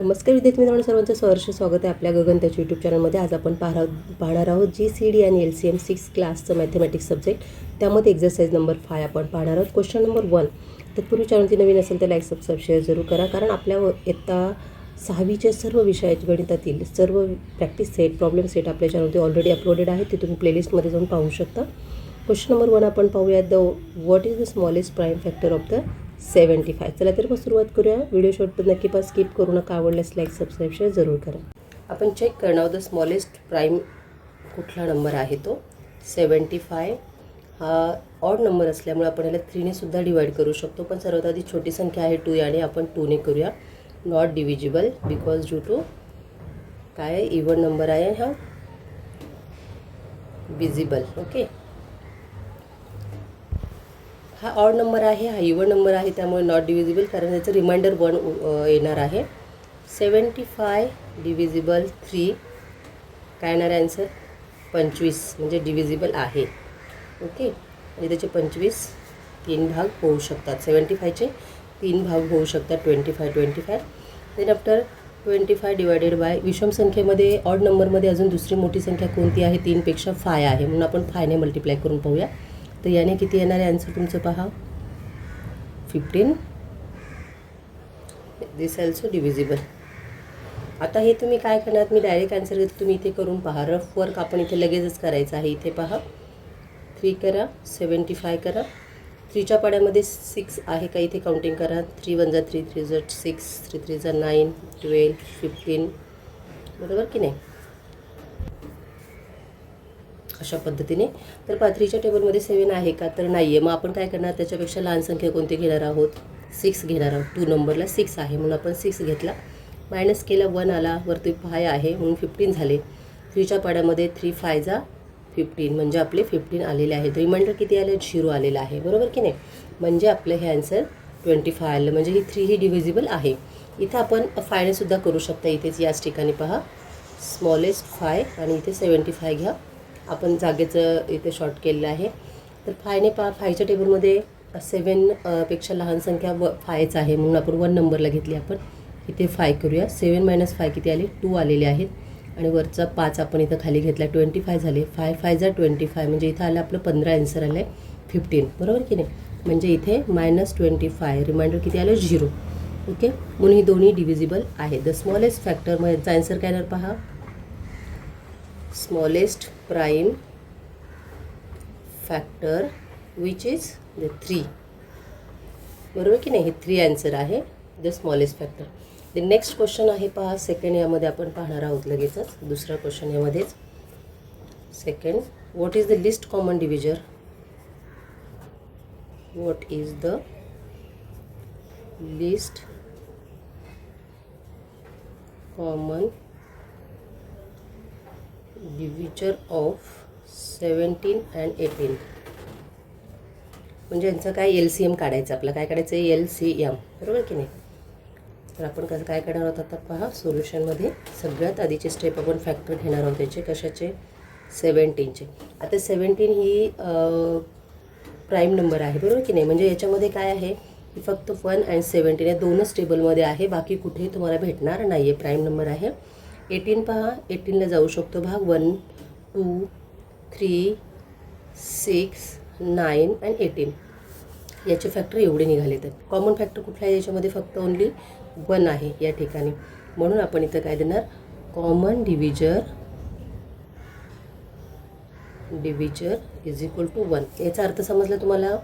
नमस्कार विद्यार्थी मित्रांनो, सर्वांचं सहर्ष स्वागत आहे आपल्या गगन त्याच्या यूट्यूब चॅनलमध्ये. आज आपण पाहणार आहोत GCD आणि LCM 6 क्लासचं मॅथमॅटिक्स सब्जेक्ट. त्यामध्ये एक्झरसाइज नंबर 5 आपण पाहणार आहोत. Question number 1. तत्पूर्वी चॅनलची नवीन असेल तर लाईक सबस्क्राईब शेअर जरूर करा, कारण आपल्या इयत्ता 6वीच्या सर्व विषयाचे गणितातील सर्व प्रॅक्टिस सेट, प्रॉब्लेम सेट आपल्या चॅनलवरती ऑलरेडी अपलोडेड आहे. ते तुम्ही प्लेलिस्टमध्ये जाऊन पाहू शकता. क्वेश्चन नंबर 1 आपण पाहूयात. What is the smallest prime factor of the 75. चला तर मग सुरुवात करूया. व्हिडिओ शॉर्ट नक्की पास स्किप करू नका. आवडल्यास लाईक सबस्क्राईब शेअर जरूर करा. आपण चेक करणार द स्मॉलेस्ट प्राईम कुठला नंबर आहे तो 75. हा ऑड नंबर असल्यामुळे आपण याला 3 ने सुद्धा डिवाइड करू शकतो, पण सर्वात आधी छोटी संख्या आहे 2 आणि आपण 2 ने करूया. Not divisible because due to काय आहे, इव्हन नंबर आहे हा, विजिबल. ओके, हा ऑड नंबर आहे, हा इव्हन नंबर आहे, त्यामुळे नॉट डिव्हिजिबल, कारण याचं रिमाइंडर 1 येणार आहे. 75 डिव्हिजिबल 3 काय येणार आहे आन्सर 25, म्हणजे डिव्हिजिबल आहे. ओके, आणि त्याचे 25 3 भाग होऊ शकतात. 75चे 3 भाग होऊ शकतात. 25. देन आफ्टर 25 डिवायडेड बाय विषम संख्येमध्ये ऑड नंबरमध्ये अजून दुसरी मोठी संख्या कोणती आहे, 3 पेक्षा 5 आहे, म्हणून आपण 5 ने मल्टिप्लाय करून पाहूया. तर याने किती येणार आहे आन्सर तुमचं पहा 15. दिस ऑल्सो डिव्हिजिबल. आता हे तुम्ही काय करणार, मी डायरेक्ट आन्सर घेतो, तुम्ही इथे करून पहा. रफ वर्क आपण इथे लगेचच करायचं आहे. इथे पहा 3 करा, 75 करा. 3च्या पाड्यामध्ये 6 आहे का, इथे काउंटिंग करा. 3 1 जा 3, 3 जा 6, 3 3 जा 9, 12, 15. बरोबर की नाही, अशा पद्धतीने. तर 3च्या टेबलमध्ये 7 आहे का, तर नाही आहे. मग आपण काय करणार, त्याच्यापेक्षा लहान संख्या कोणती घेणार आहोत, 6 घेणार आहोत. 2 नंबरला 6 आहे म्हणून आपण 6 घेतला. मायनस केला, 1 आला, वरती 5 आहे म्हणून 15 झाले. 3च्या पाड्यामध्ये 3 5 जा 15, म्हणजे आपले 15 आलेले आहेत. रिमाइंडर किती आले, 0 आलेला आहे. बरोबर की नाही, म्हणजे आपलं हे आन्सर 25 आलं, म्हणजे ही 3 ही डिव्हिजिबल आहे. इथं आपण 5 ने सुद्धा करू शकता. इथेच याच ठिकाणी पहा स्मॉलेस्ट 5 आणि इथे 75 घ्या. आपण जागेचं इथे शॉर्ट केलेलं आहे. तर 5 ने पहा, 5च्या टेबलमध्ये 7 पेक्षा लहान संख्या 5च आहे, म्हणून आपण 1 नंबरला घेतली. आपण इथे 5 करूया. 7 - 5 किती आले, 2 आलेले आहेत, आणि वरचा 5 आपण इथं खाली घेतला. 25 झाले. 5 5 जा 25, म्हणजे इथं आलं आपलं 15. आन्सर आलं आहे 15. बरोबर की नाही, म्हणजे इथे -25, रिमाइंडर किती आलं 0. ओके, म्हणून ही दोन्ही डिव्हिजिबल आहे. द स्मॉलेस्ट फॅक्टर, मग याचा आन्सर काय येणार पहा, smallest prime factor which is the 3. बरोबर की नाही, हे 3 आन्सर आहे the smallest factor. The next question आहे पहा सेकंड. यामध्ये आपण पाहणार आहोत लगेचच दुसरा क्वेश्चन यामध्येच. Second, what is the least common divisor, what is the least common divisor of 17 and 18. म्हणजे यांचं काय LCM काढायचं, आपलं काय काढायचं आहे LCM. बरोबर की नाही, तर आपण कसं काय करणार आहोत आता पहा सोल्युशनमध्ये. सगळ्यात आधीचे स्टेप आपण फॅक्टर घेणार आहोत त्याचे, कशाचे, 17चे. आता 17 ही प्राईम नंबर आहे. बरोबर की नाही, म्हणजे याच्यामध्ये काय आहे, फक्त 1 and 17 या दोनच टेबलमध्ये आहे, बाकी कुठेही तुम्हाला भेटणार नाही आहे. प्राईम नंबर आहे. 18 पहा, 18ला जाऊ शकतो भाग 1 2 3 6 9 and 18. याचे फॅक्टर एवढे निघाले. तर कॉमन फॅक्टर कुठला आहे याच्यामध्ये, फक्त ओनली 1 आहे या ठिकाणी, म्हणून आपण इथं काय देणार, कॉमन डिव्हिजर इज इक्वल टू 1. याचा अर्थ समजला तुम्हाला.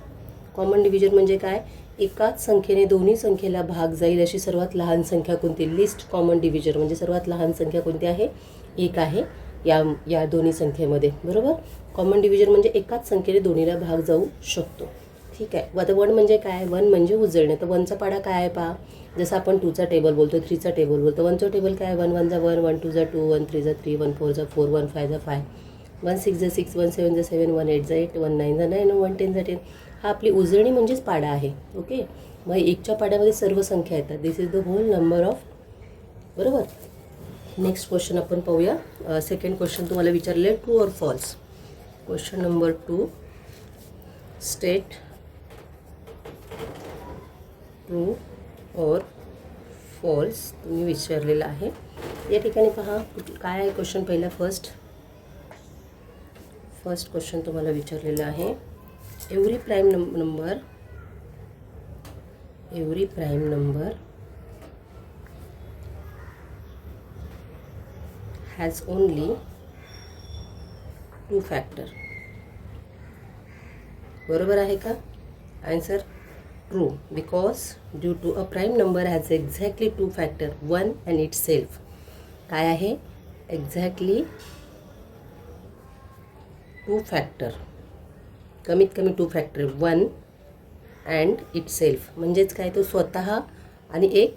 कॉमन डिव्हिजर म्हणजे काय, एकाच संख्येने दोन्ही संख्येला भाग जाईल अशी सर्वात लहान संख्या कोणती, लिस्ट कॉमन डिव्हिजर म्हणजे सर्वात लहान संख्या कोणती आहे, 1 आहे या दोन्ही संख्येमध्ये. बरोबर, कॉमन डिव्हिजर म्हणजे एकाच संख्येने दोन्हीला भाग जाऊ शकतो. ठीक आहे. आता 1 म्हणजे काय, 1 म्हणजे उजळणे. तर 1चा पाडा काय आहे पहा, जसं आपण 2चा टेबल बोलतो, 3चा टेबल बोलतो. 1चं टेबल काय, 1 1 जा 1, 1 2 जा 2, 1 3 जा 3, 1 4 जा 4, 1 5 जा 5, 1 6 जा 6, 1 7 जा 7, 1 8 जा 8, 1 9 जा 9, 1 10 जा 10. हा आपली उजळणी म्हणजेच पाडा आहे. ओके, मग 1च्या पाड्यामध्ये सर्व संख्या येतात. This is the whole number of. बरोबर. नेक्स्ट क्वेश्चन आपण पाहूया. सेकंड क्वेश्चन तुम्हाला विचारले true or false. Question number 2, state true और फॉल्स तुम्ही विचारलेलं आहे. या ठिकाणी पहा काय आहे क्वेश्चन. पहिला फर्स्ट क्वेश्चन तुम्हाला विचारलेलं आहे. Every prime number has only 2 factor. बरोबर आहे का? Answer true, because due to a prime number has exactly 2 factor 1 and itself. काय आहे? एक्झॅक्टली 2 फॅक्टर, कमीत कमी 2 फॅक्टर 1 अँड इट सेल्फ. म्हणजेच काय, तो स्वतः आणि एक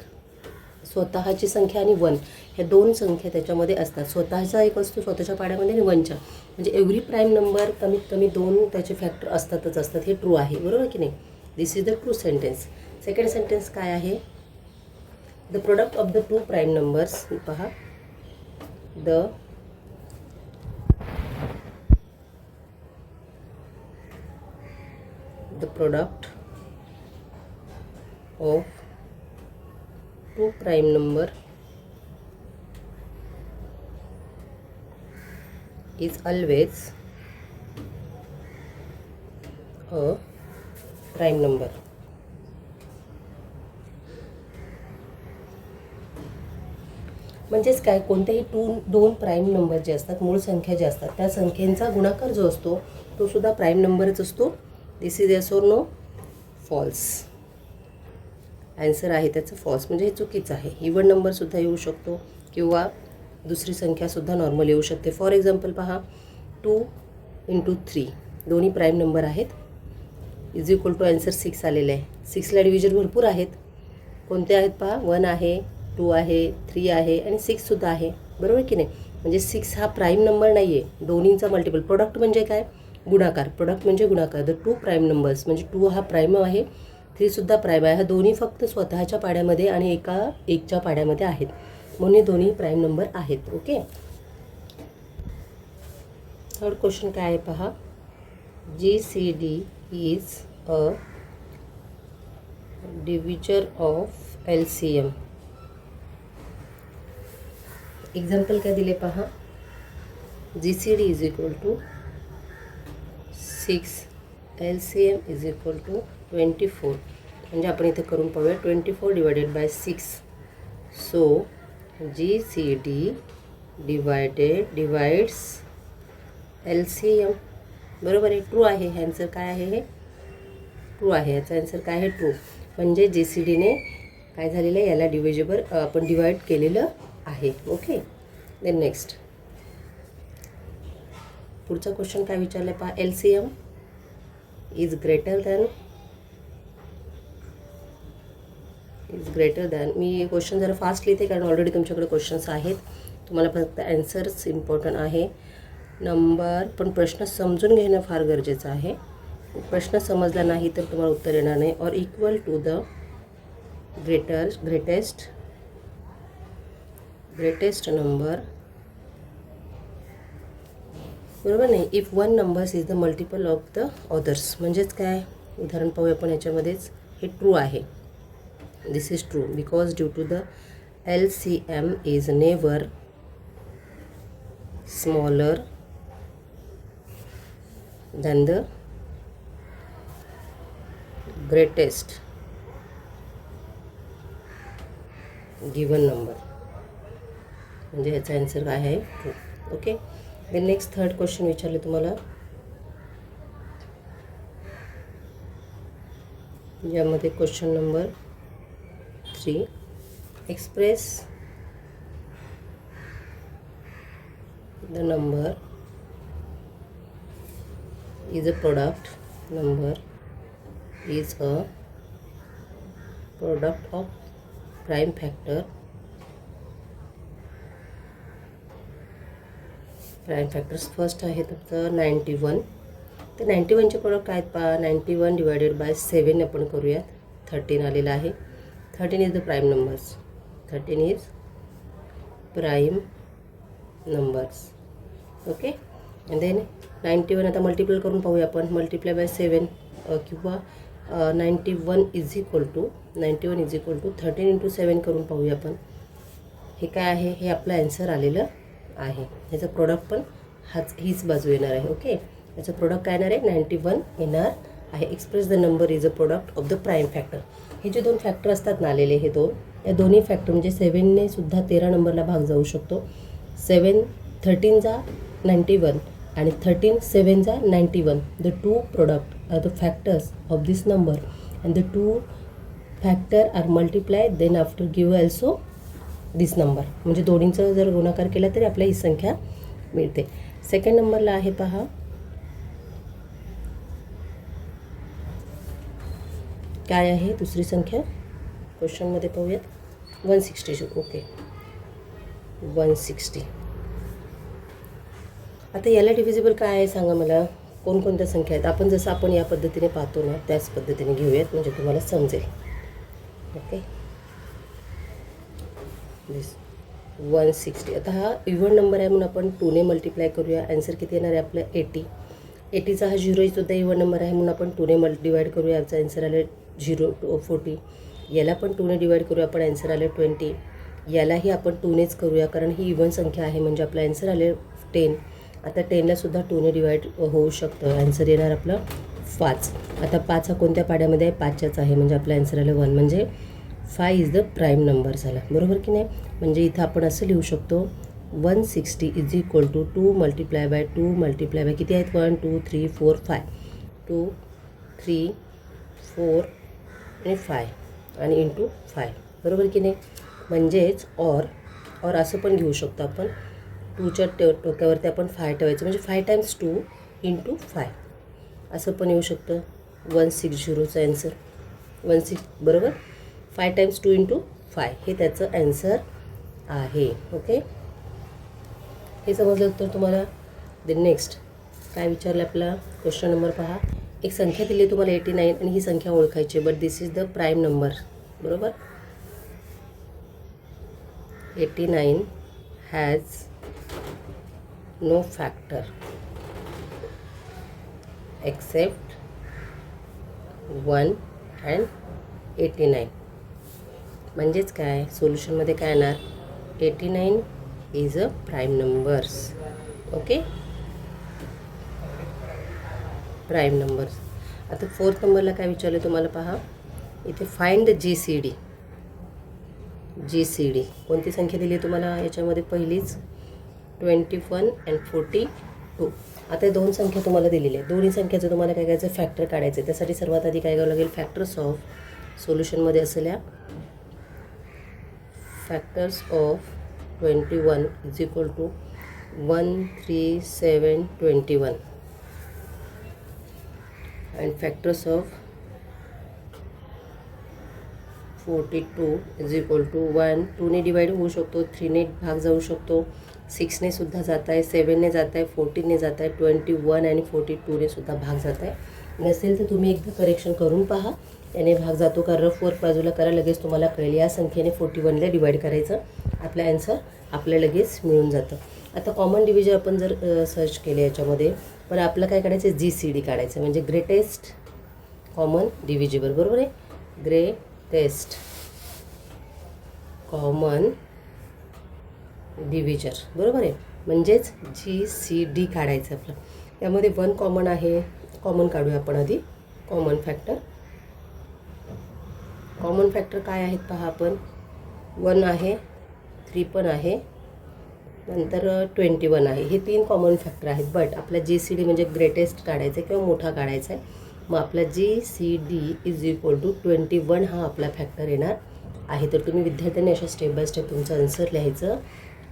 स्वतःची संख्या आणि 1 ह्या 2 संख्या त्याच्यामध्ये असतात. स्वतःचा एक असतो स्वतःच्या पाड्यामध्ये आणि 1च्या. म्हणजे एव्हरी प्राईम नंबर कमीत कमी 2 त्याचे फॅक्टर असतातच असतात. हे ट्रू आहे. बरोबर की नाही? This is the true sentence. Second sentence काय आहे? The product of the 2 prime numbers. पहा, the product of 2 prime number is always a prime number. म्हणजेच काय, कोणतेही 2 प्राईम नंबर जे असतात, मूळ संख्या ज्या असतात, त्या संख्येचा गुणाकार जो असतो तो सुद्धा प्राईम नंबरच असतो. This is yes or no? False. Answer आहे त्याचं फॉल्स. म्हणजे हे चुकीचं आहे. इव्हन नंबरसुद्धा येऊ शकतो किंवा दुसरी संख्यासुद्धा नॉर्मल येऊ शकते. फॉर एक्झाम्पल पहा, 2 × 3 दोन्ही प्राईम नंबर आहेत. इज इक्वल टू आन्सर 6 आलेलं आहे. 6ला डिव्हिजन भरपूर आहेत. कोणते आहेत पहा? 1 आहे, 2 आहे, 3 आहे आणि 6सुद्धा आहे. बरोबर की नाही? म्हणजे 6 हा प्राईम नंबर नाही आहे. दोन्हींचा मल्टिपल. प्रोडक्ट म्हणजे काय? गुणाकार. प्रोडक्ट म्हणजे गुणाकार. द 2 प्राईम नंबर्स म्हणजे 2 हा प्राईम आहे, 3सुद्धा प्राईम आहे. हा दोन्ही फक्त स्वतःच्या पाड्यामध्ये आणि एकच्या पाड्यामध्ये आहेत. म्हणून हे दोन्ही प्राईम नंबर आहेत. ओके. थर्ड क्वेश्चन काय आहे पहा. GCD is a divisor of LCM. Example काय दिले पहा. GCD is equal to 6, LCM is equal to 24. म्हणजे आपण इथे करून पाहूया. 24 divided by 6. So GCD divides LCM. बरोबर आहे. ट्रू आहे. हे आन्सर काय आहे? हे ट्रू आहे. याचा आन्सर काय आहे? ट्रू. म्हणजे GCDने काय झालेलं आहे, याला आपण डिवाइड केलेलं आहे. ओके. देन नेक्स्ट पुढचा क्वेश्चन काय विचारलं पहा. LCM is greater than. Me question जरा फास्ट लिहिते कारण ऑलरेडी तुमच्याकडे क्वेश्चन्स आहेत. तुम्हाला फक्त आन्सर्स इम्पॉर्टंट आहे. नंबर पण प्रश्न समजून घेणं फार गरजेचं आहे. प्रश्न समजला नाही तर तुम्हाला उत्तर येणार नाही. और equal to the greatest number. बरोबर नाही? If 1 numbers is the multiple of the others. म्हणजेच काय, उदाहरण पाहूया आपण याच्यामध्येच. हे ट्रू आहे. This is true because due to the LCM is never smaller than the greatest given number. म्हणजे ह्याचा आन्सर काय आहे? True. Okay. Then next third question विचारले तुम्हाला. यामध्ये question number 3. Express the number is a product of prime factor. Prime factors first आहे तर 91. तर 91चे प्रोडक्ट काय आहेत पहा. 91 डिवायडेड बाय 7 आपण करूयात. 13 आलेला आहे. 13 is the prime numbers. 13 is prime numbers. Okay. And then 91 आता मल्टिपल करून पाहूया आपण. मल्टिप्लाय बाय 7 किंवा 91 इज इक्वल टू 13 इंटू 7 करून पाहूया आपण. हे काय आहे, हे आपलं ॲन्सर आलेलं आहे. ह्याचं प्रोडक्ट पण हीच बाजू येणार आहे. ओके, याचं प्रोडक्ट काय येणार आहे, 91 येणार आहे. Express the number is a product of the prime factor. हे जे दोन फॅक्टर असतात ना आलेले, हे दोन, या दोन्ही फॅक्टर म्हणजे 7ने सुद्धा 13 नंबरला भाग जाऊ शकतो. 13 जा 91 आणि 7 जा 91. The two product are the factors of this number and the two factor are multiply then after give also this number. म्हणजे दोन्हींचा जर गुणाकार केला तरी आपल्याला ही संख्या मिळते. सेकंड नंबरला आहे पहा, काय आहे दुसरी संख्या क्वेश्चनमध्ये पाहूयात. 160. ओके, 160. आता याला डिव्हिजिबल काय आहे सांगा मला, कोणकोणत्या संख्या आहेत. आपण जसं आपण या पद्धतीने पाहतो ना त्याच पद्धतीने घेऊयात म्हणजे तुम्हाला समजेल. ओके, 160. आता हा इव्हन नंबर आहे म्हणून आपण 2ने मल्टिप्लाय करूया. ॲन्सर किती येणार आहे आपलं 80. 80चा हा 0 सुद्धा इव्हन नंबर आहे म्हणून आपण 2ने डिवाईड करूया. याचा ॲन्सर आलं 40. याला पण 2ने डिवाईड करूया, आपण ॲन्सर आलं 20. यालाही आपण 2नेच करूया कारण ही इव्हन संख्या आहे म्हणजे आपलं ॲन्सर आले 10. आता 10ला सुद्धा 2ने डिवाईड होऊ शकतं. ॲन्सर येणार आपलं 5. आता 5 हा कोणत्या पाड्यामध्ये आहे, 5च्याच आहे म्हणजे आपलं ॲन्सर आलं 1. म्हणजे 5 इज द प्राईम नंबर झाला. बरोबर की नाही. म्हणजे इथं आपण असं लिहू शकतो 160 is equal to 2 multiply by 2 multiply by किती आहेत, 1 2 3 4 5. 2 3 4 आणि 5 आणि इंटू 5. बरोबर की नाही. म्हणजेच और असं पण घेऊ शकतो आपण, 2च्या टोक्यावरती आपण 5 ठेवायचं म्हणजे 5 टाइम्स 2 इंटू 5 असं पण येऊ शकतं. 160चा ॲन्सर 16 बरोबर. 5 टाइम्स 2 इंटू 5 हे त्याचं ॲन्सर आहे. ओके, हे समजलं तर तुम्हाला. द नेक्स्ट काय विचारलं आपला क्वेश्चन नंबर पहा. एक संख्या दिली आहे तुम्हाला 89 आणि ही संख्या ओळखायची, but this is the prime number. बरोबर. 89 has no factor except 1 and 89. म्हणजेच काय, सोल्युशनमध्ये काय येणार, 89 is a prime numbers. Okay, prime numbers. आता 4th नंबरला काय विचारलं तुम्हाला पहा. इथे फाइंड GCD. GCD कोणती संख्या दिली आहे तुम्हाला याच्यामध्ये, पहिलीच 21 अँड 42. आता हे दोन संख्या तुम्हाला दिलेली आहे. दोन्ही संख्याचं तुम्हाला काय करायचं, फॅक्टर काढायचं. त्यासाठी सर्वात आधी काय करावं लागेल, फॅक्टर्स ऑफ सोल्युशनमध्ये असलेल्या factors of 21 is equal to 13721 and factors of 42 is equal to 1. 2ने डिवाईड होऊ शकतो, 3ने भाग जाऊ शकतो, 6ने सुद्धा जात आहे, 7ने जात आहे, 14ने जात आहे, 21 आणि 42ने सुद्धा भाग जात आहे. नसेल तर तुम्ही एकदा करेक्शन करून पहा, याने भाग जातो का, रफ वर्क बाजूला करा, लगेच तुम्हाला कळेल. या संख्येने 41ला डिवाईड करायचं, आपलं ॲन्सर आपल्याला लगेच मिळून जातं. आता कॉमन डिव्हिजन आपण जर सर्च केले याच्यामध्ये, पण आपलं काय काढायचं, GCD काढायचं म्हणजे ग्रेटेस्ट कॉमन डिव्हिजिबल. बरोबर आहे, ग्रेटेस्ट कॉमन डिव्हिजर. बरोबर आहे, म्हणजेच GCD काढायचं आपलं. त्यामध्ये 1 कॉमन आहे, कॉमन काढूया आपण आधी. कॉमन फॅक्टर काय आहेत पहा आपण, 1 आहे, 3 पण आहे, नंतर 21 आहे. हे 3 कॉमन फॅक्टर आहेत. बट आपला GCD म्हणजे ग्रेटेस्ट काढायचं आहे किंवा मोठा काढायचा आहे. मग आपला GCD इज इक्वल टू 21 हा आपला फॅक्टर येणार आहे. तर तुम्ही विद्यार्थ्यांनी अशा स्टेप बाय स्टेप तुमचं आन्सर लिहायचं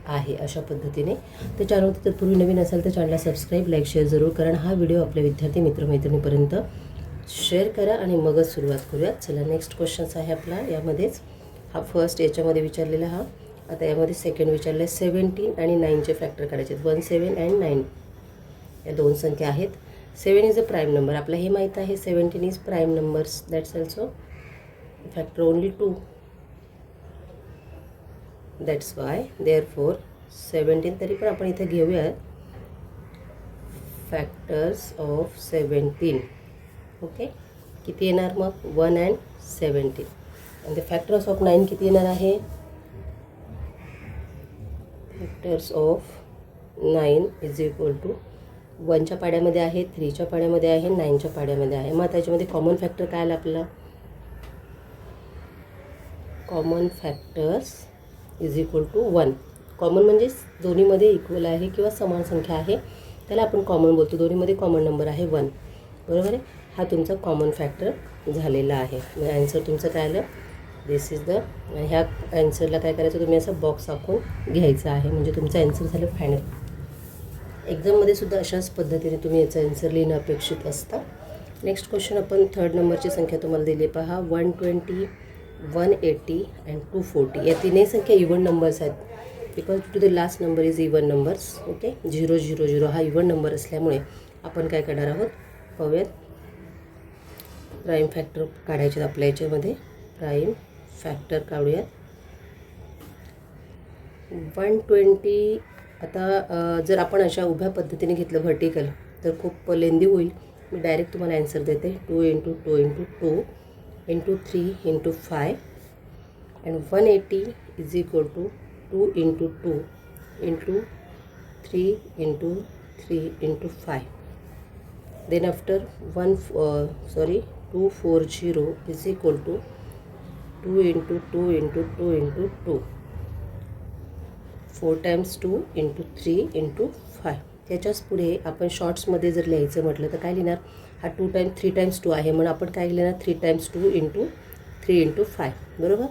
आहे अशा पद्धतीने. तर चॅनलवरती जर पूर्वी नवीन असाल तर चॅनलला सबस्क्राईब, लाईक, शेअर जरूर करा. हा व्हिडिओ आपल्या विद्यार्थी मित्रमैत्रिणीपर्यंत शेअर करा आणि मगच सुरुवात करूयात. चला, नेक्स्ट क्वेश्चन्स आहे आपला. यामध्येच हा फर्स्ट याच्यामध्ये विचारलेला हा. आता यामध्ये सेकंड विचारलं आहे. 17 आणि 9चे फॅक्टर काढायचे आहेत. 17 अँड 9 या दोन संख्या आहेत. 7 इज अ प्राईम नंबर, आपल्याला हे माहीत आहे. 17 is prime numbers, that's also factor only 2. That's why therefore 17, तरी पण आपण इथे घेऊया फॅक्टर्स ऑफ 17. ओके, किती येणार मग 1 and 17. आणि द फॅक्टर्स ऑफ 9 किती येणार आहे? Factors of 9 is equal to 1च्या पाड्यामध्ये आहे, 3च्या पाड्यामध्ये आहे, 9च्या पाड्यामध्ये आहे. मग त्याच्यामध्ये कॉमन फॅक्टर काय आला आपल्याला? Common factors is equal to 1. Common म्हणजे दोन्हीमध्ये इक्वल आहे किंवा समान संख्या आहे, त्याला आपण कॉमन बोलतो. दोन्हीमध्ये कॉमन नंबर आहे 1. बरोबर आहे. हा तुमचा कॉमन फॅक्टर झालेला आहे. म्हणजे ॲन्सर तुमचं काय आलं? दिस इज द. ह्या ॲन्सरला काय करायचं, तुम्ही असं बॉक्स आखून घ्यायचा आहे, म्हणजे तुमचं ॲन्सर झालं फायनल. एक्झाममध्ये सुद्धा अशाच पद्धतीने तुम्ही याचं ॲन्सर लिहिणं अपेक्षित असतं. नेक्स्ट क्वेश्चन आपण 3rd नंबरची संख्या तुम्हाला दिली पहा. 120, 180 अँड 240 या तिन्ही संख्या इव्हन नंबर्स आहेत. Because to the last number is even numbers. Okay, 0 0 0 हा इव्हन नंबर असल्यामुळे आपण काय करणार आहोत, पाहूयात. प्राईम फॅक्टर काढायचे आपल्या याच्यामध्ये. प्राईम फॅक्टर काढूयात. 120 आता जर आपण अशा उभ्या पद्धतीने घेतलं व्हर्टिकल तर खूप लेंदी होईल. मी डायरेक्ट तुम्हाला ॲन्सर देते. 2 × 2 × 2 × 3 × 5 and 180 is equal to 2 × 2 × 3 × 3 × 5. Then after 240 is equal to 2 × 2 × 2 × 2. 4 times 2 × 3 × 5. त्याच्याच पुढे आपण शॉर्ट्समध्ये जर लिहायचं म्हटलं तर काय लिहिणार? हा 3 times 2 आहे, म्हणून आपण काय लिहिणार? 3 times 2 × 3 × 5. बरोबर.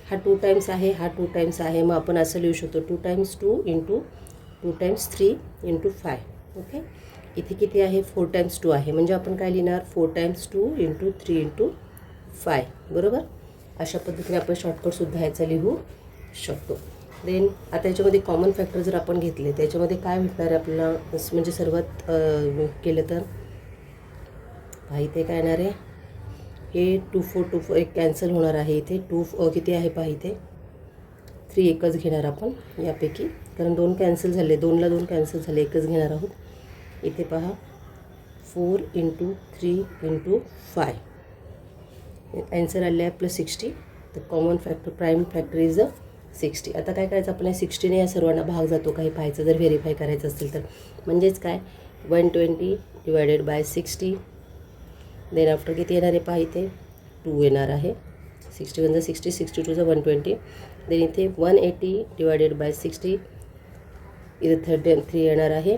हा 2 times आहे, हा 2 times आहे, मग आपण असं लिहू शकतो 2 times 2 × 2 times 3 × 5. ओके, इथे किती आहे? 4 times 2 आहे, म्हणजे आपण काय लिहिणार? 4 times 2 × 3 × 5. बरोबर. अशा पद्धतीने आपण शॉर्टकटसुद्धा ह्याचा लिहू शकतो. देन आता याच्यामध्ये कॉमन फॅक्टर जर आपण घेतले त्याच्यामध्ये काय भेटणार आहे आपल्याला? म्हणजे सर्वात केलं तर इथे काय येणार आहे? हे 2 4 2 4 एक कॅन्सल होणार आहे. इथे 2 किती आहे पहा, इथे 3 एकच घेणार आपण यापैकी, कारण 2 कॅन्सल झाले, 2ला 2 कॅन्सल झाले, एकच घेणार आहोत. इथे पहा 4 × 3 × 5. ॲन्सर आले आहे आपलं 60. तर common factor prime factor is 60. आता काय करायचं आपल्याला? 60ने या सर्वांना भाग जातो काही पाहायचं जर व्हेरीफाय करायचं असेल तर. म्हणजेच काय? 120 / 60. देन आफ्टर किती येणार आहे पहा, इथे 2 येणार आहे. 61 × 60, 62 × 120. देन इथे 180 / 60. इथे 3 येणार आहे.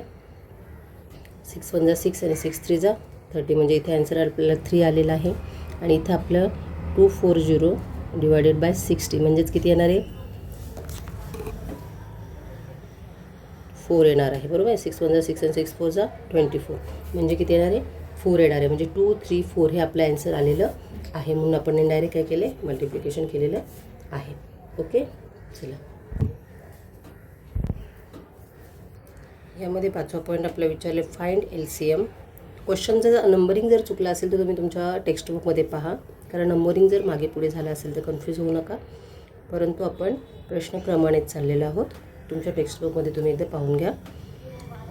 6 1 6 आणि 6 3 30, म्हणजे इथे ॲन्सर आपल्याला 3 आलेला आहे. आणि इथं आपलं 240 / 60 म्हणजेच किती येणार आहे? 4 येणार आहे. बरोबर आहे. 6 1 6 आणि 6 4 24, म्हणजे किती येणार आहे? 4 येणार आहे. म्हणजे 2 3 4 हे आपलं ॲन्सर आलेलं आहे, म्हणून आपण इनडायरेक्ट काय केले? मल्टिप्लिकेशन केलेलं आहे. ओके, चला. यामध्ये 5वा पॉईंट आपला विचारले फाइंड LCM. क्वेश्चनचं नंबरिंग जर चुकलं असेल तर तुम्ही तुमच्या टेक्स्टबुकमध्ये पहा, कारण नंबरिंग जर मागे पुढे झालं असेल तर कन्फ्यूज होऊ नका. परंतु आपण प्रश्नक्रमानेच चाललेलो आहोत. तुमच्या टेक्स्टबुकमध्ये तुम्ही एकदा पाहून घ्या.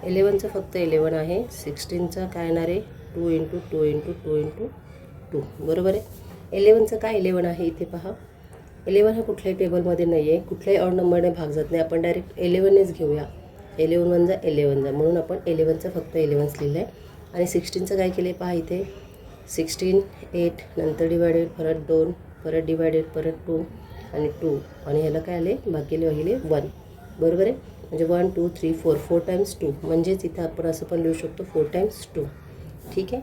11चं फक्त 11 आहे. 16चा काय येणार आहे? 2 × 2 × 2 × 2. बरोबर आहे. 11चं काय 11 आहे? इथे पहा. 11 हा कुठल्याही टेबलमध्ये नाही आहे, कुठल्याही ऑड नंबरने भाग जात नाही. आपण डायरेक्ट 11नेच घेऊया. 11 1 11 म्हणून आपण 11चं फक्त 11च लिहिलं आहे. आणि 16चं काय केलं आहे पहा, इथे 16 8 नंतर डिवायडेड, परत 2, परत डिवायडेड, परत 2 आणि 2, आणि ह्याला काय आले? भागिले 1. बरोबर आहे. म्हणजे 1 2 3 4 times 2, म्हणजेच इथं आपण असं पण लिहू शकतो 4 times 2. ठीक आहे.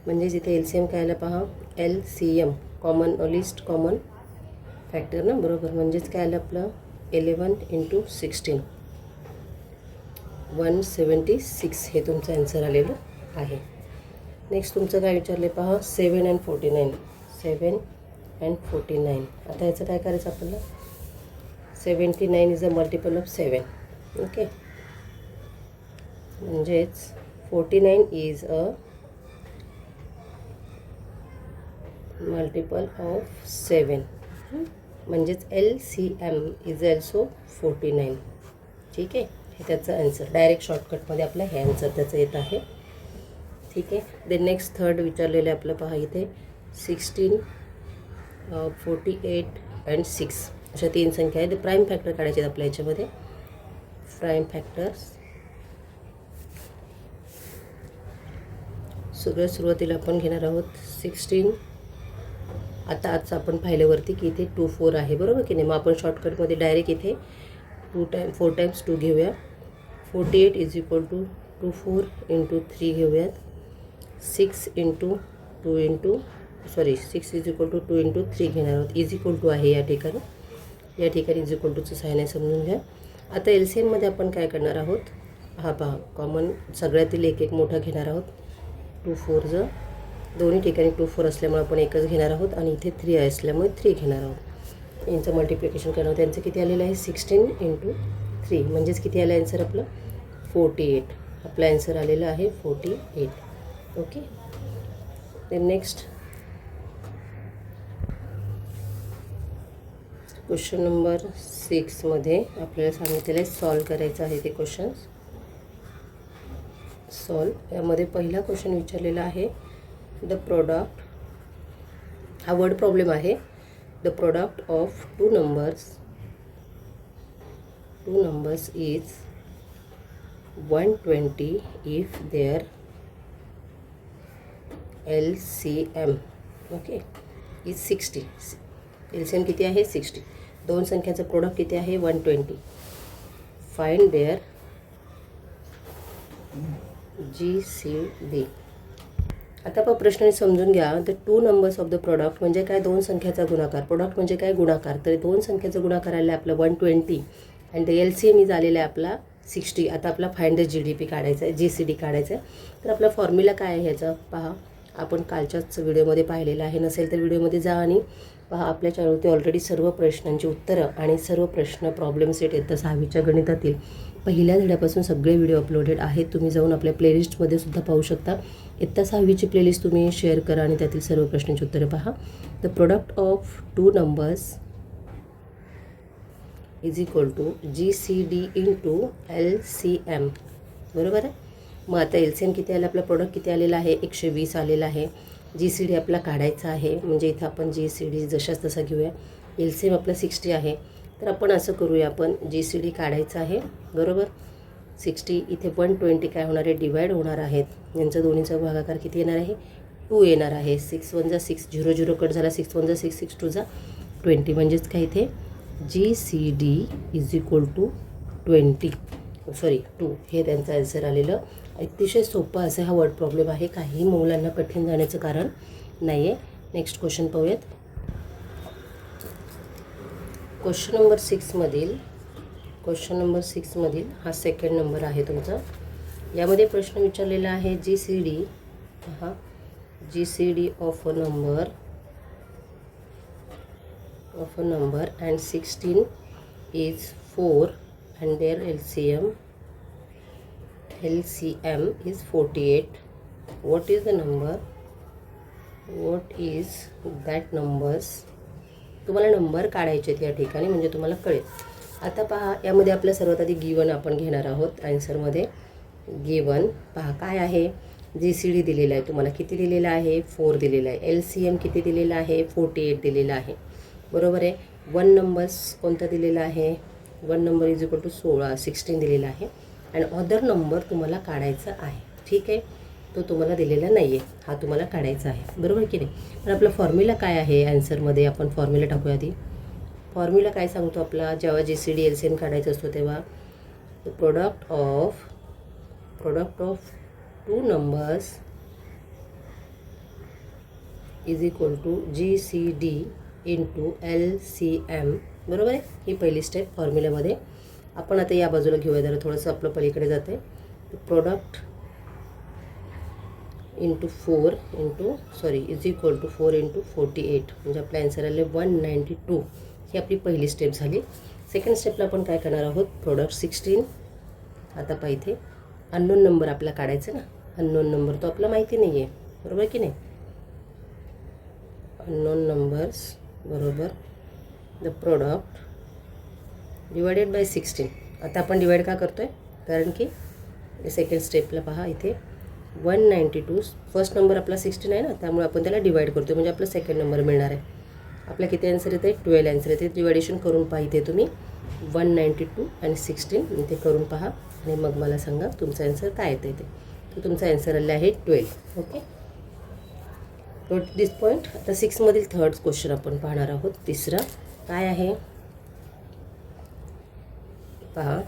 म्हणजेच इथे LCM काय आलं पहा? LCM common list common factor ना. बरोबर. म्हणजेच काय आलं आपलं? 11 × 16 176 हे तुमचं ॲन्सर आलेलं आहे. नेक्स्ट तुमचं काय विचारले पहा? 7 and 49. 7 and 49. आता याचं काय करायचं आपल्याला? 79 is a multiple of 7. Okay, म्हणजेच 49 इज अ मल्टिपल ऑफ 7. म्हणजेच LCM इज ऑल्सो 49. ठीक आहे. हे त्याचं ॲन्सर डायरेक्ट शॉर्टकटमध्ये आपलं हे ॲन्सर त्याचं येत आहे. ठीक आहे. देन नेक्स्ट 3rd विचारलेलं आहे आपलं पहा, इथे 16, 48 अँड 6 अशा 3 संख्या आहेत. प्राईम फॅक्टर काढायचे आहेत आपल्या याच्यामध्ये. प्राईम फॅक्टर्स सगळ्यात सुरुवातीला आपण घेणार आहोत 16. आता आजचं आपण पाहिल्यावरती की इथे 2 4 आहे, बरोबर की नाही. मग आपण शॉर्टकटमध्ये डायरेक्ट इथे 4 टाइम्स 2 घेऊया. 48 इज इक्वल टू 2 4 इंटू 3 घेऊयात. 6 into 2 into 6 is equal to 2 into 3 घेणार आहोत. इज इक्वल टू आहे या ठिकाणी इज इक्वल टूचं साइन आहे, समजून घ्या. आता LCMमध्ये आपण काय करणार आहोत, हा पहा कॉमन सगळ्यातील एक मोठा घेणार आहोत. 2 4 दोन्ही ठिकाणी 2 4 असल्यामुळे आपण एकच घेणार आहोत आणि इथे 3 असल्यामुळे 3 घेणार आहोत. यांचं मल्टिप्लिकेशन करणार आहोत. त्यांचं किती आलेलं आहे 16 इंटू 3 म्हणजेच किती आलं आन्सर आपलं 48. आपलं आन्सर आलेलं आहे 48. Okay. Then next question number 6मध्ये आपल्याला सांगितलेलं आहे सॉल्व करायचं आहे ते क्वेश्चन्स. सॉल्व यामध्ये पहिला क्वेश्चन विचारलेला आहे द प्रोडक्ट, हा वर्ड प्रॉब्लेम आहे. The product of two numbers is 120 if their LCM okay is 60. LCM किती आहे 60. दोन संख्यांचं प्रोडक्ट किती आहे 120. Find their GCD. आता आपण प्रश्न समजून घ्या. The 2 numbers of the product म्हणजे काय, दोन संख्याचा गुणाकार. प्रोडक्ट म्हणजे काय गुणाकार. तर दोन संख्याचा गुणाकार आला आहे आपला 120 आणि द LCM इज आलेला आहे आपला 60. आता आपला फाइंड द GDP काढायचा आहे, GCD काढायचं आहे. तर आपला फॉर्म्युला काय आहे ह्याचा पहा. आपण कालच्याच व्हिडिओमध्ये पाहिलेलं आहे, नसेल तर व्हिडिओमध्ये जा आणि पहा. आपल्या चॅनलवरती ऑलरेडी सर्व प्रश्नांची उत्तरं आणि सर्व प्रश्न प्रॉब्लेम सेट आहेत. तर 6वीच्या गणितातील पहिल्या धड्यापासून सगळे व्हिडिओ अपलोडेड आहेत. तुम्ही जाऊन आपल्या प्लेलिस्टमध्ये सुद्धा पाहू शकता. इत्ता 6वीची प्लेलिस्ट तुम्ही शेअर करा आणि त्यातील सर्व प्रश्नांची उत्तरं पहा. The product of 2 numbers is equal to GCD into LCM, बरोबर आहे. मग आता LCM किती आलं, आपला प्रोडक्ट किती आलेला आहे 120 आलेला आहे. GCD आपला काढायचा आहे, म्हणजे इथं आपण GCD जशाच तसा घेऊया. LCM आपला 60 आहे. तर आपण असं करूया, आपण GCD काढायचं आहे, बरोबर. 60 इथे 120 काय होणार आहे डिवाइड होणार आहेत. यांचा दोन्हीचा भागाकार किती येणार आहे 2 येणार आहे. 6 1 जा 6 0 0 कट झाला. 6 1 जा 6 6 2 जा 20 म्हणजेच काय इथे GCD इज इक्वल टू 2 हे त्यांचं आन्सर आलेलं. अतिशय सोपं असं हा वर्ड प्रॉब्लेम आहे. काही मुलांना कठीण जाण्याचं कारण नाही आहे. नेक्स्ट क्वेश्चन पाहूयात. क्वेश्चन नंबर 6मधील हा सेकंड नंबर आहे तुमचा. यामध्ये प्रश्न विचारलेला आहे GCD of a number and 16 is 4 and their LCM is 48. What is that numbers? तुम्हाला नंबर काढायचे आहेत या ठिकाणी, म्हणजे तुम्हाला कळेल. आता पहा, यामध्ये आपल्या सर्वात आधी गिवन आपण घेणार आहोत. आन्सरमध्ये गिवन पहा काय आहे. GCD दिलेला आहे तुम्हाला, किती दिलेला आहे 4 दिलेला आहे. LCM किती दिलेला आहे 48 दिलेला आहे, बरोबर आहे. 1 नंबर्स कोणता दिलेला आहे 1 नंबर इज इक्वल टू 16 दिलेला आहे. आणि अदर नंबर तुम्हाला काढायचा आहे, ठीक आहे. तो तुम्हाला दिलेला नाही आहे, हा तुम्हाला काढायचा आहे, बरोबर की नाही. पण आपला फॉर्म्युला काय आहे आन्सरमध्ये, आपण फॉर्म्युला टाकूया आधी. फॉर्म्युला काय सांगतो आपला, जेव्हा GCD LCM काढायचा असतो तेव्हा product of 2 numbers is equal to GCD into LCM, बरोबर आहे. ही पहिली स्टेप फॉर्म्युल्यामध्ये. आपण आता या बाजूला घेऊया, जरा थोडंसं आपलं पलीकडे जाते. Product into 4 is equal to 4 into 48 म्हणजे आपलं आन्सर आले 192. ही आपली पहिली स्टेप झाली. सेकंड स्टेपला आपण काय करणार आहोत, प्रोडक्ट 16. आता पहा इथे अननोन नंबर आपला काढायचा ना. अननोन नंबर तो आपला माहिती नाही आहे, बरोबर की नाही. अननोन नंबर्स बरोबर द प्रोडक्ट डिवायडेड बाय 16. आता आपण डिवाइड का करतो आहे, कारण की सेकंड स्टेपला पहा इथे 192 फर्स्ट नंबर आपला 16 आहे ना, त्यामुळे आपण त्याला डिवाईड करतो म्हणजे आपला सेकंड नंबर मिळणार आहे. आपला किती आन्सर येते? 12 आन्सर येते. डिवायडेशन करून पहा इथे तुम्ही 192 आणि 16 इथे करून पहा आणि मग मला सांगा तुमचा आन्सर काय येते ते. तर तुमचा आन्सर आला आहे 12. ओके, नोट दिस पॉईंट. आता 6 मधील थर्ड क्वेश्चन आपण पाहणार आहोत. तिसरा काय आहे पहा.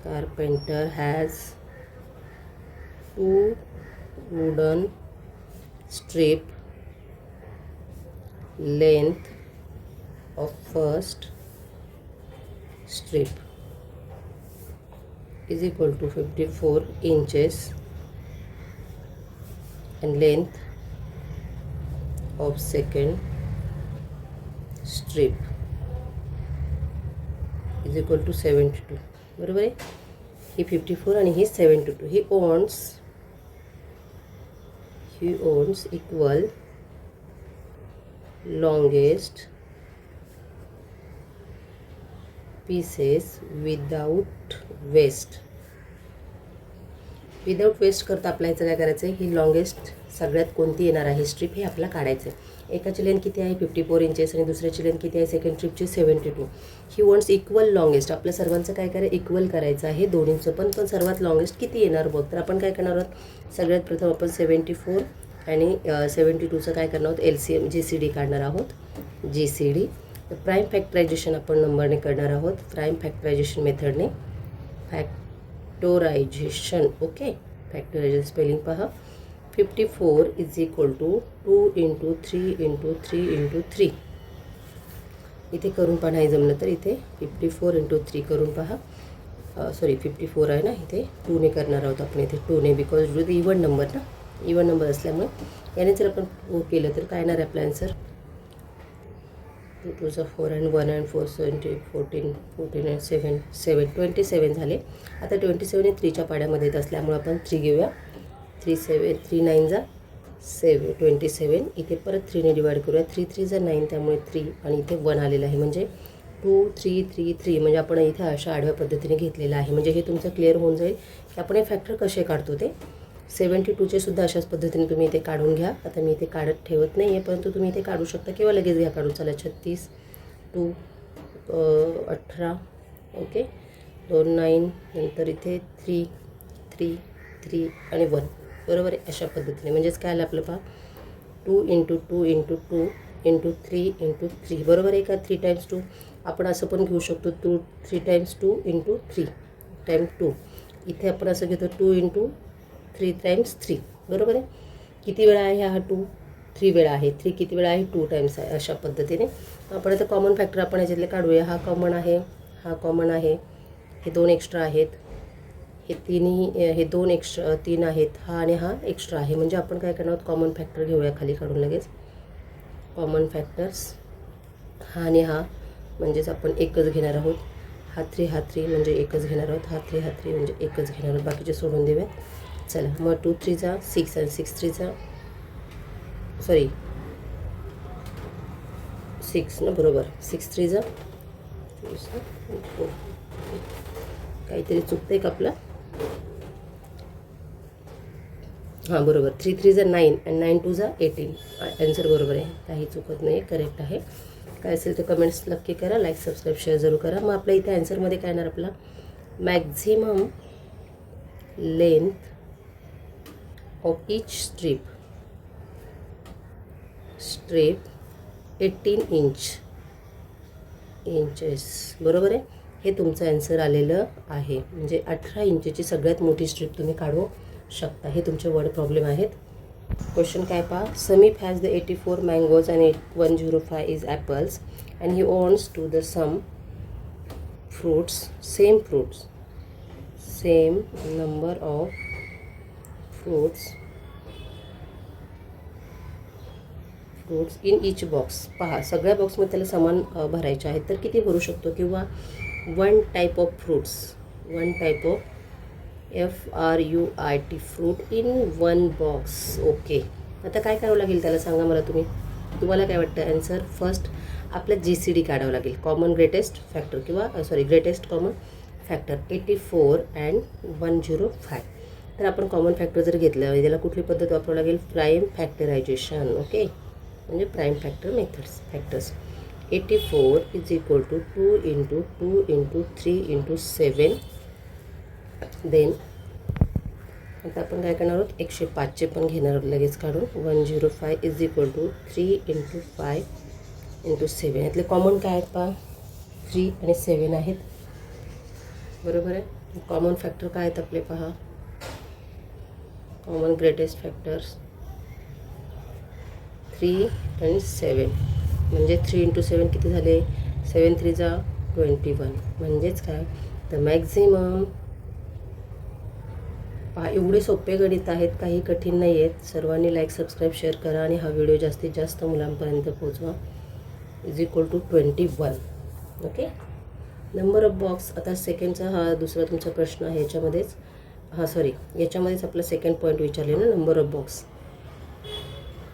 Carpenter has 2 wooden strip length of first strip is equal to 54 inches and length of second strip is equal to 72. बरोबर आहे. ही 54 आणि ही 72. ही owns equal longest pieces without waste. Without waste करता आपल्या ह्याचं काय करायचं आहे, ही लॉंगेस्ट सगळ्यात कोणती येणार आहे स्ट्रीप हे आपल्याला काढायचं आहे. एकाची लेंथ किती आहे 54 इंचेस आणि दुसऱ्याची लेंथ किती आहे सेकंड स्ट्रीपची 72. ही वॉन्ट्स इक्वल लॉंगेस्ट. आपल्या सर्वांचं काय करायचं इक्वल करायचं आहे दोन्हींचं पण सर्वात लॉंगेस्ट किती येणार बघ. तर आपण काय करणार आहोत, सगळ्यात प्रथम आपण 74 आणि 72चं काय करणार आहोत LCM GCD काढणार आहोत. GCD तर प्राईम फॅक्टरायझेशन आपण नंबरने करणार आहोत. प्राईम फॅक्टरायझेशन मेथडने फॅक्टोरायझेशन. ओके, फॅक्टोरायझेशन स्पेलिंग पहा. 54 इज इक्वल टू 2 × 3 × 3 × 3. इथे करून पहा नाही जमलं तर इथे 54 × 3 करून पहा. सॉरी 54 आहे ना, इथे 2ने करणार आहोत आपण. इथे 2ने बिकॉज टू इवन नंबर ना, इवन नंबर असल्यामुळे याने जर आपण केलं तर काय येणार आहे आपला आन्सर. 2 2 4 and 1 and 4 14 and 7 27 झाले. आता 27 हे 3च्या पाड्यामध्ये येत असल्यामुळे आपण 3 घेऊया. 3 9 जा 27. इथे परत 3ने डिवाइड करूया. 3 3 जा 9 त्यामुळे 3 आणि इथे 1 आलेलं आहे म्हणजे 2 3 3 3 म्हणजे आपण इथे अशा आडव्या पद्धतीने घेतलेलं आहे. म्हणजे हे तुमचं क्लिअर होऊन जाईल की आपण हे फॅक्टर कसे काढतो ते. 72चे सुद्धा अशाच पद्धतीने तुम्ही इथे काढून घ्या. आता मी इथे काढत ठेवत नाही आहे परंतु तुम्ही इथे काढू शकता किंवा लगेच घ्या काढून. चला 36 2 18. ओके, 2 9 नंतर इथे 3 3 3 आणि 1. बरोबर आहे. अशा पद्धतीने म्हणजेच काय आलं आपलं पहा 2 × 2 × 2 × 3 × 3. बरोबर आहे का. 3 × 2 आपण असं पण घेऊ शकतो 3 × 2 × 3 टाइम 2. इथे आपण असं घेतो 2 × 3 × 3. बरोबर आहे. किती वेळा आहे हा 2 3 वेळा आहे. 3 किती वेळा आहे 2 टाइम्स आहे. अशा पद्धतीने आपण आता कॉमन फॅक्टर आपण याच्यातले काढूया. हा कॉमन आहे, हा कॉमन आहे, हे 2 एक्स्ट्रा आहेत, हे तिन्ही हे 2 एक्स्ट्रा 3 आहेत, हा आणि हा एक्स्ट्रा आहे. म्हणजे आपण काय करणार आहोत कॉमन फॅक्टर घेऊया खाली काढून लगेच. कॉमन फॅक्टर्स हा आणि हा म्हणजेच आपण एकच घेणार आहोत. हा 3 म्हणजे एकच घेणार आहोत. हा 3 म्हणजे एकच घेणार आहोत. बाकीचे सोडून देऊया. चला मग 2 3 जा 6 आणि 6 3 जा सॉरी 6 ना, बरोबर 6 3 जा काहीतरी चुकतंय का आपलं. हां बरोबर 3 3 जा 9 आणि 9 2 जा 18. आन्सर बरोबर आहे, काही चुकत नाही, करेक्ट आहे. काय असेल तर कमेंट्स नक्की करा, लाईक सबस्क्राईब शेअर जरूर करा. मग आपल्या इथे आन्सरमध्ये काय येणार आपला maximum length of each strip 18 inches. बरोबर आहे. हे तुमचं आन्सर आलेलं आहे. म्हणजे 18 इंचची सगळ्यात मोठी स्ट्रीप तुम्ही काढू शकता. हे तुमचे वर्ड प्रॉब्लेम आहेत. क्वेश्चन काय पहा. Sameep has the 84 mangoes and 105 is apples and he owns to the some fruits same number of fruits in each box. पहा सगळ्या बॉक्समध्ये त्याला समान भरायचे आहेत तर किती भरू शकतो. किंवा 1 type of fruits, 1 type of FRUIT fruit in 1 box. Okay, आता काय करावं लागेल त्याला सांगा मला तुम्ही. तुम्हाला काय वाटतं आन्सर. फर्स्ट आपल्या GCD काढावं लागेल, कॉमन ग्रेटेस्ट फॅक्टर किंवा ग्रेटेस्ट कॉमन फॅक्टर 84 अँड 105. तर आपण कॉमन फॅक्टर जर घेतलं त्याला कुठली पद्धत वापरावं लागेल, प्राईम फॅक्टरायझेशन. ओके, म्हणजे prime factor methods factors. 84 is equal to 2 into 2 into 3 into 7. Then आता आपण काय करणार आहोत, 105चे पण घेणार आहोत लगेच काढून. 105 is equal to 3 into 5 into 7. यातले कॉमन काय आहेत पहा, 3 आणि 7 आहेत. बरोबर आहे. कॉमन फॅक्टर काय आहेत आपले पहा, कॉमन ग्रेटेस्ट फॅक्टर्स 3 आणि 7. म्हणजे 3 इंटू 7 किती झाले, 7 3 जा 21. म्हणजेच काय, तर मॅक्झिमम पहा. एवढे सोपे गणित आहेत, काही कठीण नाही आहेत. सर्वांनी लाईक सबस्क्राईब शेअर करा आणि हा व्हिडिओ जास्तीत जास्त मुलांपर्यंत पोहोचवा. Is equal to 21. Okay, number of box. आता सेकंडचा हा दुसरा तुमचा प्रश्न आहे याच्यामध्येच, याच्यामध्येच आपला सेकंड पॉईंट विचारले ना, नंबर ऑफ बॉक्स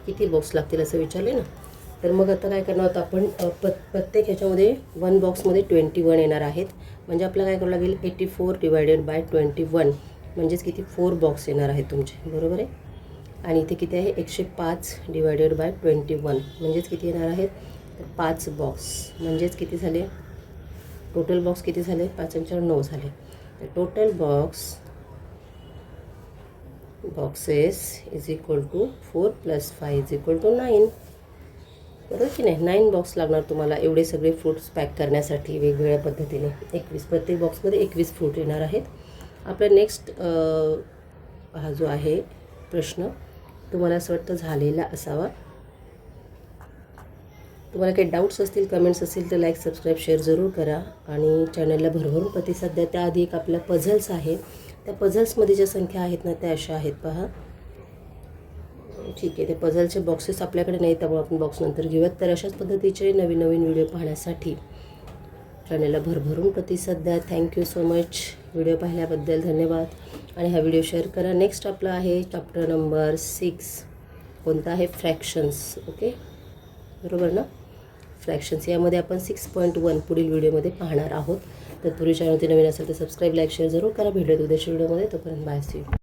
किती बॉक्स लागतील असं विचारले ना. तर मग आता काय करणार आहोत आपण, प्रत्येक ह्याच्यामध्ये 1 बॉक्समध्ये 21 येणार आहेत. म्हणजे आपल्याला काय करावं लागेल, 84 डिवायडेड बाय 21 म्हणजेच किती, 4 बॉक्स येणार आहेत तुमचे. बरोबर आहे. आणि इथे किती आहे, 105 डिवायडेड बाय 21 म्हणजेच किती येणार आहेत, तर 5 बॉक्स. म्हणजेच किती झाले, टोटल बॉक्स किती झाले, 5 आणि 4 9 झाले. तर total boxes is equal to 4 + 5 is equal to 9. बरोबर की नाही, 9 बॉक्स लागणार तुम्हाला एवढे सगळे फ्रूट्स पॅक करण्यासाठी वेगवेगळ्या पद्धतीने. 21 प्रत्येक बॉक्समध्ये 21 फ्रूट येणार आहेत. आपला नेक्स्ट हा जो आहे प्रश्न तुम्हाला असं वाटतं झालेला असावा. तुम्हाला काही डाऊट्स असतील, कमेंट्स असतील तर लाईक सबस्क्राईब शेअर जरूर करा आणि चॅनलला भरभरून प्रतिसाद द्या. त्याआधी एक आपला पझल्स आहे, त्या पझल्समध्ये ज्या संख्या आहेत ना त्या अशा आहेत पहा. ठीक आहे, ते पझलचे बॉक्सेस आपल्याकडे नाही त्यामुळे आपण बॉक्स नंतर घेऊयात. तर अशाच पद्धतीचे नवीन नवीन व्हिडिओ पाहण्यासाठी चॅनलला भरभरून प्रतिसाद द्या. Thank you so much. व्हिडिओ पाहिल्याबद्दल धन्यवाद आणि हा व्हिडिओ शेअर करा. नेक्स्ट आपला आहे चॅप्टर नंबर 6. कोणता आहे, फ्रॅक्शन्स. ओके, बरोबर ना, फ्रॅक्शन्स. यामध्ये आपण 6.1 पुढील व्हिडिओमध्ये पाहणार आहोत. तत्पूर्वी चॅनल नवीन असेल तर सबस्क्राईब, लाईक, शेअर जरूर करा. भेटूयात उद्याच्या व्हिडिओमध्ये. तोपर्यंत बाय, सी यू.